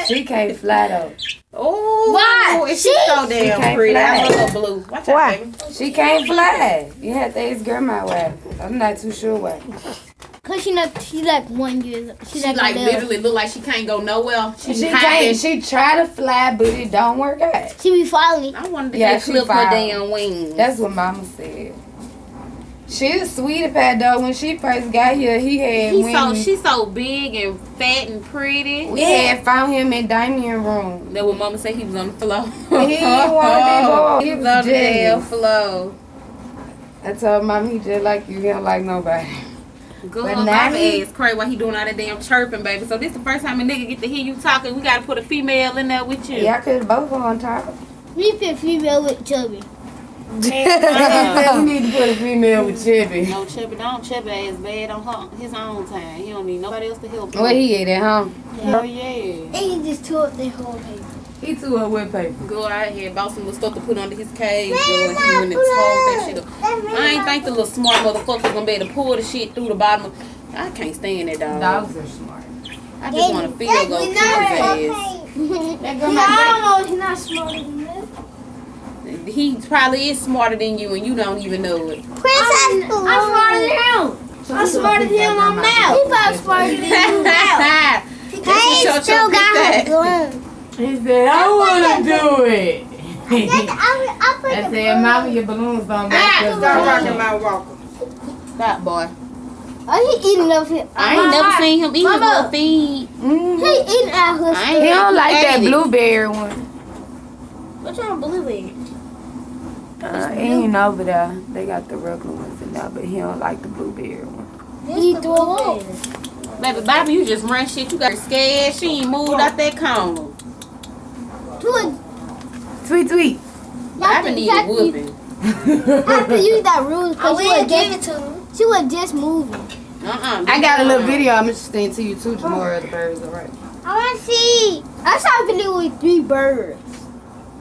She can't fly though. Oh, why? She's so damn pretty. I love her blue. Watch out, Why? baby. She can't fly. You have to ask grandma why. I'm not too sure why. Cause she like 1 year. She like literally look like she can't go nowhere. She can't. She try to fly, but it don't work out. She be falling. I wanted to Yeah, get she clip her fine. damn wings. That's what Mama said. She's sweetie pie though. When she first got here, he had wings. She's so big and fat and pretty. We had found him in Damien room. That what Mama said he was on the floor. He didn't want to go. He He was was on the damn jealous. floor. I told Mama he just like you. He don't like nobody. Good But old now Bobby he- ass crazy while he doing all that damn chirping, baby. So this the first time a nigga get to hear you talking. We gotta put a female in there with you. Yeah, I could both on top. We fit female with chubby. We need to put a female with Chevy. No, Chubby don't. Chubby ass bad on his own time. He don't need nobody else to help him. Where he at home? Hell yeah. And he just tore up the whole paper. He threw her with paper. Go out here, bought some little stuff to put under his cage, girl, and he went and tore that shit up. I ain't think the little smart motherfucker was gonna be able to pull the shit through the bottom. I can't stand that dog. Dogs are smart. I just want to feel go kill his ass. I don't know. He's not smarter than this. He probably is smarter than you, and you don't even know it. I'm smarter than him. I'm smarter than him on now. He's probably smarter than you now. Hey, still got her. He said, I want to do it. I I said, Mama, your balloons don't match. Start rocking my walker. That boy. Oh, he eating up here. I ain't never seen him eat his Mama. little feed. He eating out here. I ain't He don't like that ate it. blueberry one. What's wrong with blueberry? He ain't over there. They got the regular ones in there, but he don't like the blueberry one. He threw up. Baby Bobby, you just run shit. You got her scared. She ain't moved out that corner. Sweet, sweet. Bobby need a whooping. After you that rules, I will give it to him. She was just moving. I got a little video I'm interested to you too, Jamora. The birds are right. I want to see. I saw a video with 3 birds.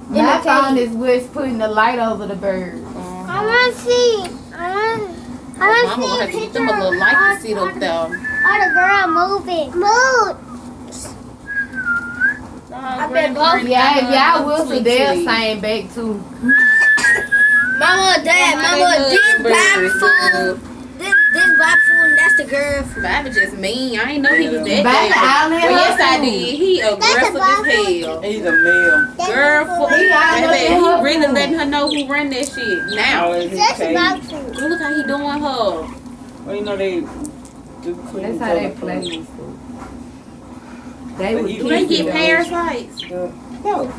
My phone is what's putting the light over the birds. I want to see. I want Mama to gonna have see to a get them a little light to sit up there. of the girl moving. Move. I bet both. Yeah, if y'all will, they'll sing back too. Mama or dad, mama, this Bobby food. This Bobby food, and that's the girl food. Bobby just mean. I ain't know he was that Bobby damn. all in But yes, her I food. did. He aggressive as hell. He's a male. Girl, He all baby, in her he really food. letting her know who run that shit now. That's a Bobby food. Look how he doing her. Well, you know they do That's clean how they play these fools. They would You They kiss get you. parasites. No.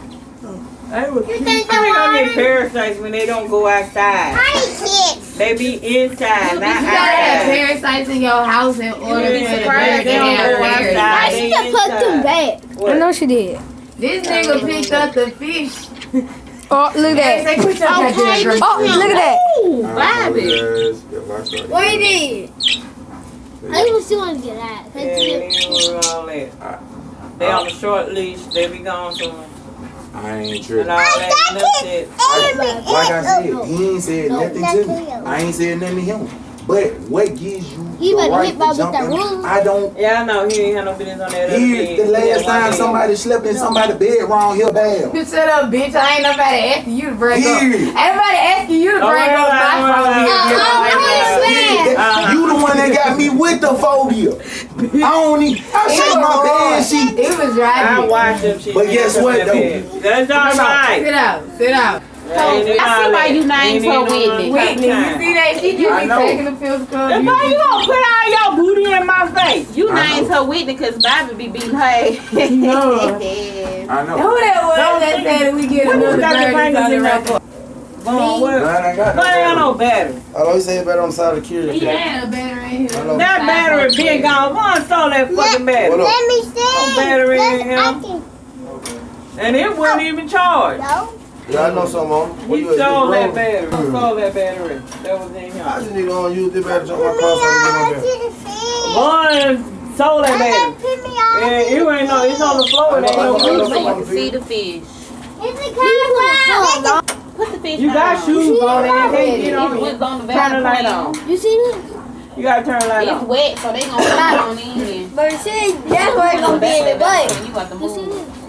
I would You keep think they don't the get parasites when they don't go outside. kids. They be inside, not You gotta have outside. parasites in your house in order be for the surprised birds to they don't have go parasites. outside. She just put them back. What? she did. This nigga picked up the fish. Oh, look at Say, quit your goddamn drink. look at that. Bobby. What he did? I even still want to get out. Yeah, they do all that. They on a short leash, they be gone soon. I ain't And tripping. all that enough shit. Like I said, he ain't said nothing to me. I ain't said nothing to him. But what gives you You the better right hit Bob to with jump that in? ruler. I don't. Yeah, I know, he ain't had no business on that other Here, bed. the last Yeah, time one somebody slept in somebody's bed wrong here bad. You shut up, bitch. I ain't nobody asking you to break up. Here. Ain't nobody asking you to Oh, break well, up my well, phone. well, You the one that got me with the phobia. I don't need. I shake my bed sheet. It was I driving. watch them shit. But guess what, though? That's alright. Sit out. Sit out. I see why you named her Whitney. Whitney, you see that? She just I be know. taking the pills. That's why you gonna put all your booty in my face. You I named know. her Whitney because Bobby be beating her ass. No. I know. Who that was that said that we get What you another got your bird fingers in there right for? Going what? Man, I got But I ain't no battery. I always say better on the side of the carrier. He had a battery in here. I know. That battery been gone. One stole that fucking battery. What up? Let me see. No battery in him. can. And it wasn't even charged. No. Yeah, I know something on. What He you at, stole this that room? battery. Stole that battery. That was in I him. just need to go and use this battery to jump my Put me car so I on can to get the fish. One stole that battery. Put me on. And you ain't know, it's on the floor. It ain't no I know. music. So you can see the fish. It's a camera. Put the fish You got on. shoes on it. You can't get on It's it. on the Turn the light vacuum. on. You see this? You gotta turn the light It's on. wet, so they gonna fly on in. But see, that's where it's gonna be in the butt. You got to move.